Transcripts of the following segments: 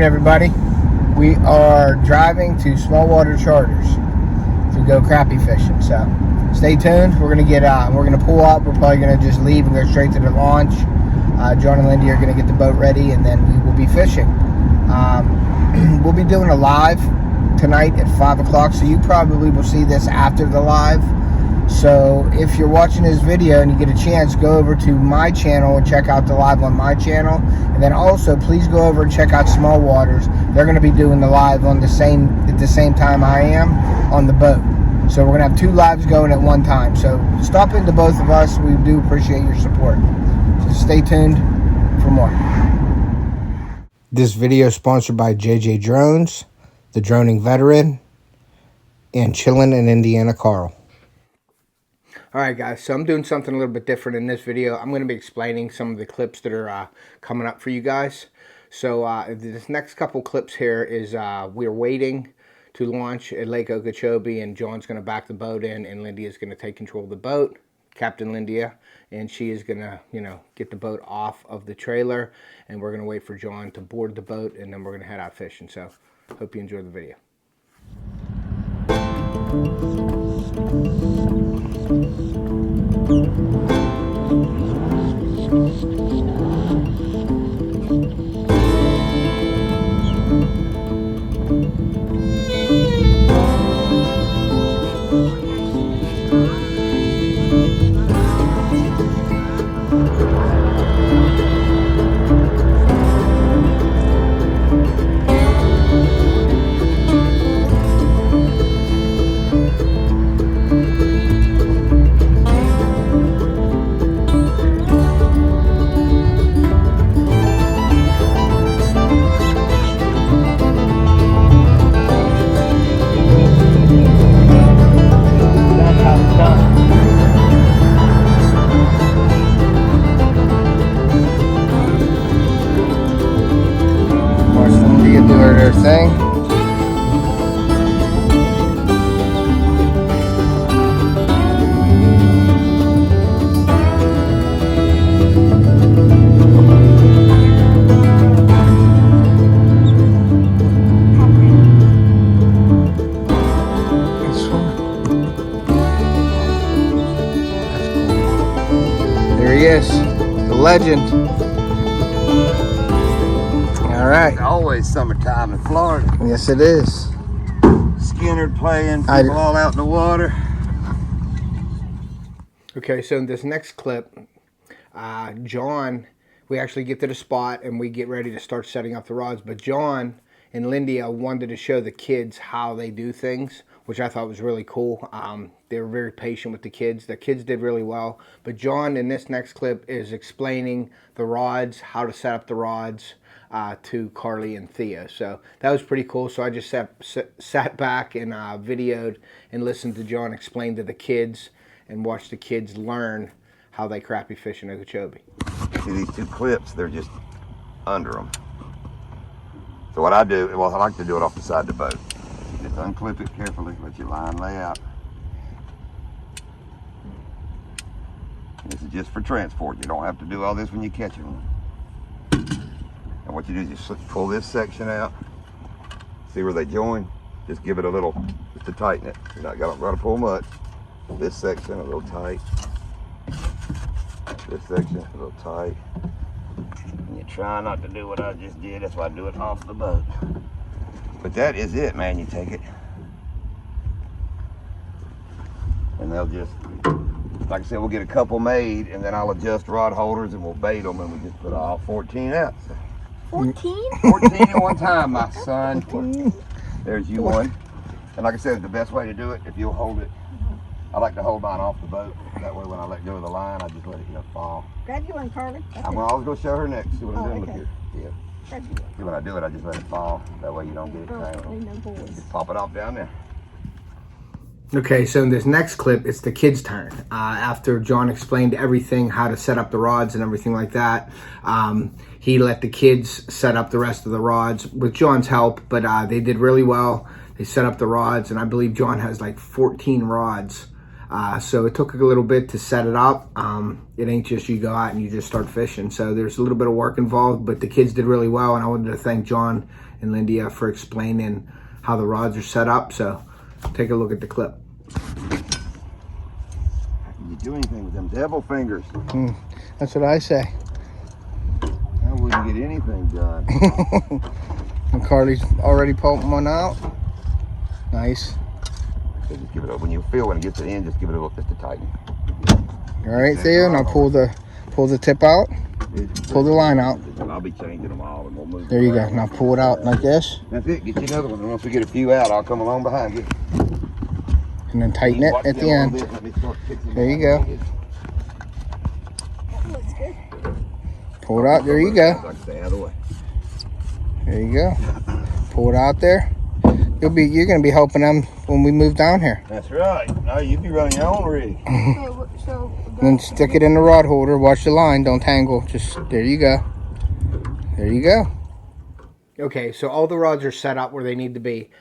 right, everybody. We are driving to SmallWater Charters to go crappie fishing. So stay tuned. We're gonna pull up. We're probably gonna just leave and go straight to the launch. Jon and Lyndia are gonna get the boat ready, and then we will be fishing. We'll be doing a live tonight at 5 o'clock. So you probably will see this after the live. So if you're watching this video and you get a chance, go over to my channel and check out the live on my channel. And then also, please go over and check out SmallWater's. They're going to be doing the live at the same time I am on the boat. So we're going to have two lives going at one time. So stop into both of us. We do appreciate your support. So stay tuned for more. This video is sponsored by JJ Drones, the droning veteran, and Chillin' in Indiana Carl. Alright guys, so I'm doing something a little bit different in this video. I'm going to be explaining some of the clips that are coming up for you guys. So this next couple clips here is we're waiting to launch at Lake Okeechobee, and Jon's going to back the boat in, and Lyndia's going to take control of the boat, Captain Lyndia, and she is going to, get the boat off of the trailer, and we're going to wait for Jon to board the boat, and then we're going to head out fishing. So hope you enjoy the video. Thing. There he is, the legend. All right. It's always summertime in Florida. Yes, it is. Skinner playing, people all out in the water. Okay, so in this next clip, Jon, we actually get to the spot and we get ready to start setting up the rods. But Jon and Lyndia wanted to show the kids how they do things, which I thought was really cool. They were very patient with the kids. The kids did really well. But Jon, in this next clip, is explaining the rods, how to set up the rods, to Carly and Theo. So that was pretty cool. So I just sat back and videoed and listened to Jon explain to the kids and watched the kids learn how they crappie fish in Okeechobee. See these two clips, they're just under them. So what I do, well, I like to do it off the side of the boat. Just unclip it carefully, let your line lay out. This is just for transport. You don't have to do all this when you catch them. And what you do is you pull this section out. See where they join? Just give it a little, just to tighten it. You're not gotta pull much. This section a little tight. This section a little tight. And you try not to do what I just did. That's why I do it off the boat. But that is it, man. You take it, and they'll just, like I said, we'll get a couple made, and then I'll adjust rod holders, and we'll bait them, and we just put all 14 out. 14? 14 at one time, my son. There's you one. And like I said, the best way to do it, if you'll hold it, I like to hold mine off the boat. That way when I let go of the line, I just let it fall. Grab you one, Carly. I'm always going to show her next. See what I'm doing. Okay. Look here. Yeah. Grab you one. See, when I do it, I just let it fall. That way you don't get it tangled. No boys. Just pop it off down there. Okay, so in this next clip, it's the kids' turn. After Jon explained everything, how to set up the rods and everything like that, he let the kids set up the rest of the rods with Jon's help, but they did really well. They set up the rods, and I believe Jon has like 14 rods So it took a little bit to set it up. It ain't just you go out and you just start fishing. So there's a little bit of work involved, but the kids did really well. And I wanted to thank Jon and Lyndia for explaining how the rods are set up. So take a look at the clip. How can you do anything with them devil fingers? That's what I say. I wouldn't get anything done. And Carly's already pulping one out. Nice. So just give it a, when you feel when it gets to the end, just give it a little just to tighten. All right, Theo. Now pull the tip out. Pull the line out. I'll be changing them all, and we'll move. There you go. Now pull it out like this. That's it. Get you another one. And once we get a few out, I'll come along behind you. And then tighten it at the end. There you go. That looks good. Pull it out. There you go. Stay out of the way. There you go. Pull it out there. You're gonna be helping them when we move down here. That's right. No, you be running your own rig. So Then stick it in the rod holder. Watch the line. Don't tangle. Just there you go. There you go. Okay, so all the rods are set up where they need to be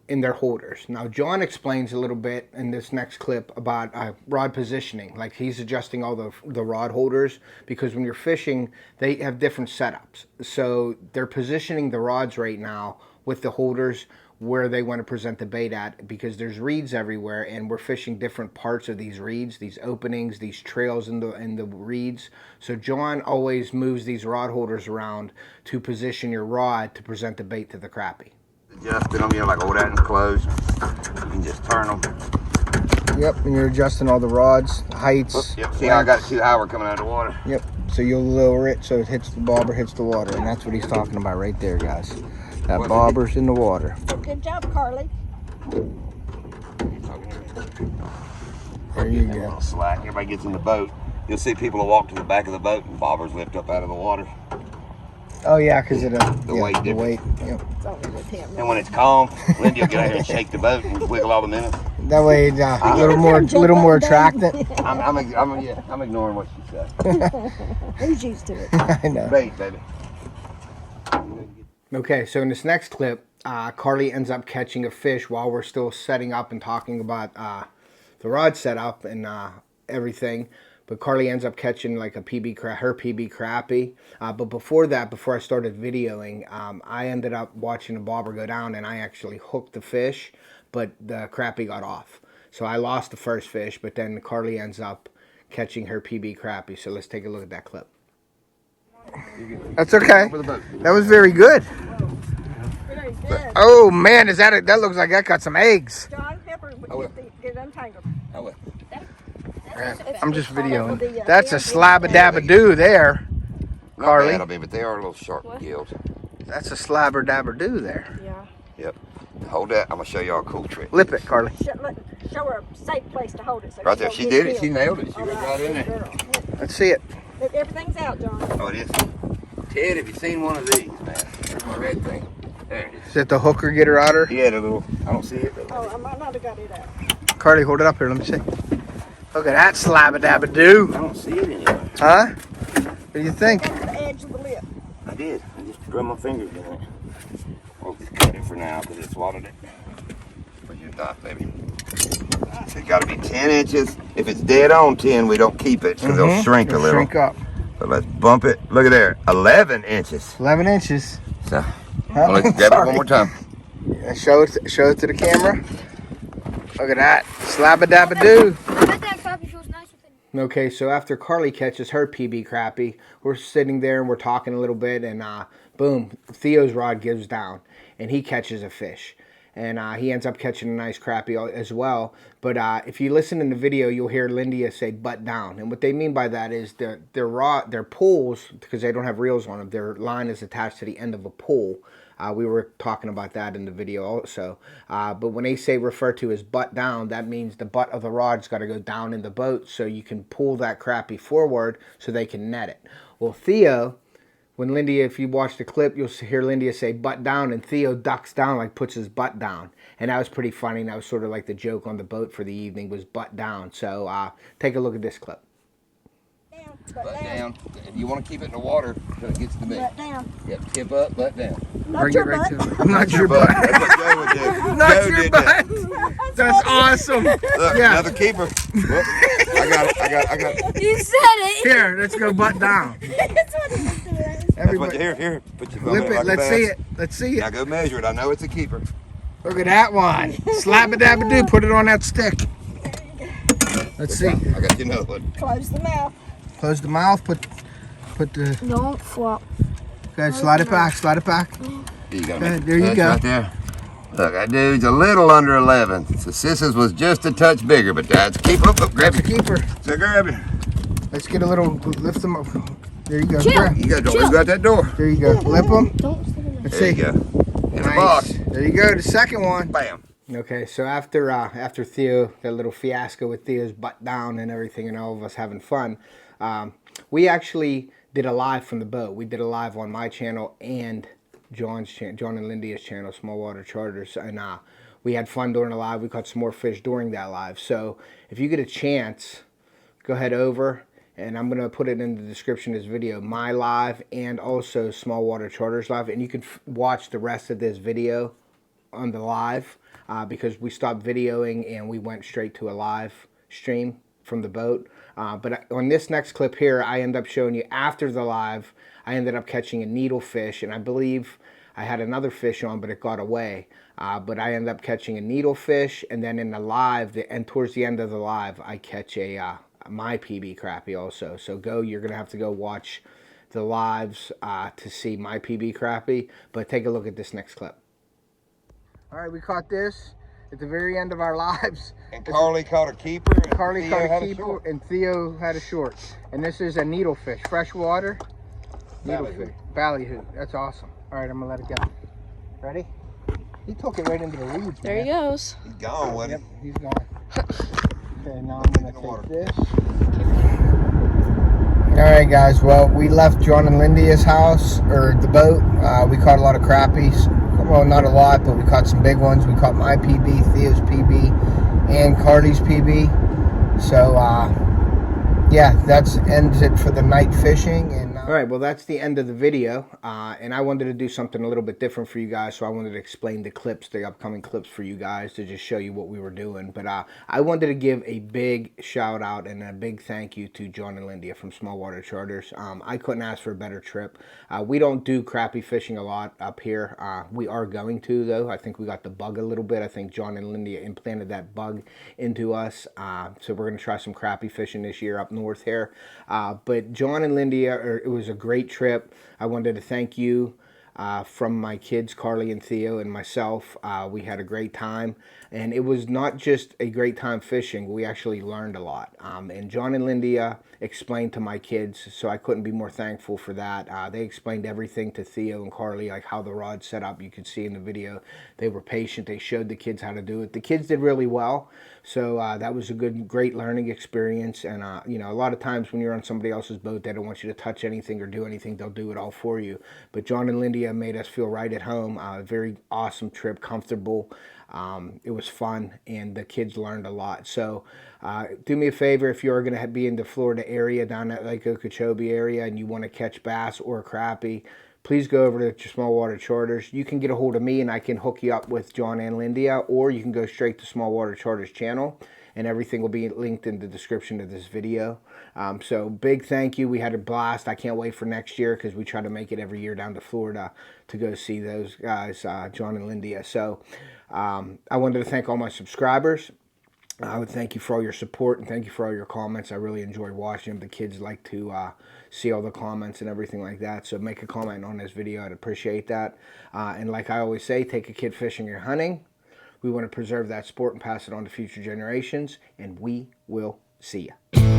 in their holders. Now, Jon explains a little bit in this next clip about rod positioning. Like he's adjusting all the rod holders because when you're fishing, they have different setups. So they're positioning the rods right now with the holders where they want to present the bait at, because there's reeds everywhere and we're fishing different parts of these reeds, these openings, these trails in the reeds. So Jon always moves these rod holders around to position your rod to present the bait to the crappie. Adjusting them, you know, like hold that and close. You can just turn them. Yep, and you're adjusting all the rods, heights. Yep, see how I got it too high, we're coming out of the water. Yep, so you'll lower it so it hits the bobber, hits the water, and that's what he's talking about right there, guys. That bobber's in the water. good job, Carly. There you A go. little slack. Everybody gets in the boat. You'll see people will walk to the back of the boat and bobbers lift up out of the water. Oh yeah, because of the weight the difference. weight. Yep. It's only with him. And when it's calm, Lyndia will get out here and shake the boat and wiggle all the minnows. That way it's a little more attractant. I'm ignoring what she said. He's used to it. I know. Bait, baby. Okay, so in this next clip, Carly ends up catching a fish while we're still setting up and talking about the rod setup and everything. But Carly ends up catching like her PB crappie. But before that, before I started videoing, I ended up watching a bobber go down, and I actually hooked the fish, but the crappie got off. So I lost the first fish, but then Carly ends up catching her PB crappie. So let's take a look at that clip. That's okay. That was very good. Very good. Oh man, that looks like that got some eggs. Jon, Pepper, get untangled. I will. I'm just videoing. That's a slabba-dabba-doo there, Carly. Not bad, but they are a little sharp gills. That's a slabber-dabber-doo there. Yeah. Yep. Hold that. I'm going to show y'all a cool trick. Lip it, Carly. Show her a safe place to hold it. So Right there. She did it. She nailed it. She was right in there. Let's see it. Everything's out, Jon. Oh, it is. Ted, have you seen one of these, man? There's my red thing. There it is. Is that the hooker getter outer? Yeah, the little, I don't see it. Oh, I might not have got it out. Carly, hold it up here. Let me see. Look at that slabba-dabba-doo. I don't see it anywhere. Huh? What do you think? Got to the edge of the lip. I did. I just drummed my fingers in it. We'll just cut it for now because it swallowed it. For your dot, baby. It's got to be 10 inches. If it's dead on 10, we don't keep it because they'll shrink a little. Shrink up. But let's bump it. Look at there. 11 inches. 11 inches. So, well, let's grab it one more time. Yeah, show it to the camera. Look at that. Slabba-dabba-doo. I bet that crappie feels nice with it. Okay, so after Carly catches her PB crappie, we're sitting there and we're talking a little bit, and boom, Theo's rod gives down, and he catches a fish. And he ends up catching a nice crappie as well. But if you listen in the video, you'll hear Lyndia say butt down. And what they mean by that is their pulls, because they don't have reels on them, their line is attached to the end of a pull. We were talking about that in the video also. But when they say refer to as butt down, that means the butt of the rod's got to go down in the boat so you can pull that crappie forward so they can net it. Well, Theo, when Lyndia, if you watch the clip, you'll hear Lyndia say butt down, and Theo ducks down, like puts his butt down. And that was pretty funny, and that was sort of like the joke on the boat for the evening was butt down. So take a look at this clip. Butt down. You want to keep it in the water until it gets to me. Butt down. Yep, tip up, butt down. Not Bring your it right butt. to Not your butt. That's what Joe would do. Not Joe your did butt. that. That's awesome. Look, Yeah. another keeper. Whoop. I got it. You said it. Here, let's go butt down. That's what he was doing. That's what Everybody, you here. Put your thumb flip in it. like a Let's bass. see it. Let's see Now it. go measure it. I know it's a keeper. Look at that one. Slap it, dab it, do. Put it on that stick. Let's see. I got you another one. Close the mouth. Close the mouth. Put the. Don't flop. Go ahead, slide it back. Slide it back. You got There you go. Right there. Look, that dude's a little under 11. So Sis's was just a touch bigger, but that's keep up. Grab That's a it. keeper. So grab it. Let's get a little. Lift them up. There you go. Chill. Grab. You got don't leave out that door. There you go. Flip them. Don't stick it Let's There see. you go. In the Nice. box. There you go. The second one. Bam. Okay, so after Theo, that little fiasco with Theo's butt down and everything, and all of us having fun, we actually did a live from the boat. We did a live on my channel and Jon and Lyndia's channel, SmallWater Charters, and we had fun during the live. We caught some more fish during that live. So if you get a chance, go ahead over, and I'm gonna put it in the description of this video, my live and also SmallWater Charters live, and you can watch the rest of this video on the live. Because we stopped videoing and we went straight to a live stream from the boat. But on this next clip here, I end up showing you after the live, I ended up catching a needlefish, and I believe I had another fish on, but it got away. But I ended up catching a needlefish, and then in the live, and towards the end of the live, I catch a my PB crappie also. So you're gonna have to go watch the lives to see my PB crappie. But take a look at this next clip. All right, we caught this at the very end of our lives. And Carly caught a keeper. And Carly Theo caught a had keeper, short. and Theo had a short. And this is a needlefish, freshwater needlefish, ballyhoo. That's awesome. All right, I'm gonna let it go. Ready? He took it right into the weeds. There he goes. He's gone, wasn't Yep, he's gone. Okay, now I'm gonna water. take this. All right, guys. Well, we left Jon and Lyndia's house, or the boat. We caught a lot of crappies. Well, not a lot, but we caught some big ones. We caught my PB, Theo's PB, and Carly's PB. So, yeah, that ends it for the night fishing. And all right, well, that's the end of the video. And I wanted to do something a little bit different for you guys, so I wanted to explain the clips, the upcoming clips for you guys, to just show you what we were doing. But I wanted to give a big shout out and a big thank you to Jon and Lyndia from SmallWater Charters. I couldn't ask for a better trip. We don't do crappie fishing a lot up here. We are going to, though. I think we got the bug a little bit. I think Jon and Lyndia implanted that bug into us. So we're going to try some crappie fishing this year up north here. But Jon and Lyndia, it was a great trip. I wanted to thank you from my kids, Carly and Theo, and myself. We had a great time, and it was not just a great time fishing. We actually learned a lot. And Jon and Lyndia explained to my kids, so I couldn't be more thankful for that. They explained everything to Theo and Carly, like how the rod's set up. You could see in the video, they were patient. They showed the kids how to do it. The kids did really well, so that was a great learning experience. And you know, a lot of times when you're on somebody else's boat, they don't want you to touch anything or do anything. They'll do it all for you. But Jon and Lyndia made us feel right at home. Very awesome trip, comfortable. It was fun, and the kids learned a lot. So do me a favor, if you're going to be in the Florida area, down that Lake Okeechobee area, and you want to catch bass or crappie, please go over to SmallWater Charters. You can get a hold of me, and I can hook you up with Jon and Lyndia, or you can go straight to SmallWater Charters channel, and everything will be linked in the description of this video. So big thank you. We had a blast. I can't wait for next year, because we try to make it every year down to Florida to go see those guys, Jon and Lyndia. So I wanted to thank all my subscribers. I would thank you for all your support, and thank you for all your comments. I really enjoyed watching them. The kids like to see all the comments and everything like that. So make a comment on this video. I'd appreciate that. And like I always say, take a kid fishing or hunting. We want to preserve that sport and pass it on to future generations. And we will see you.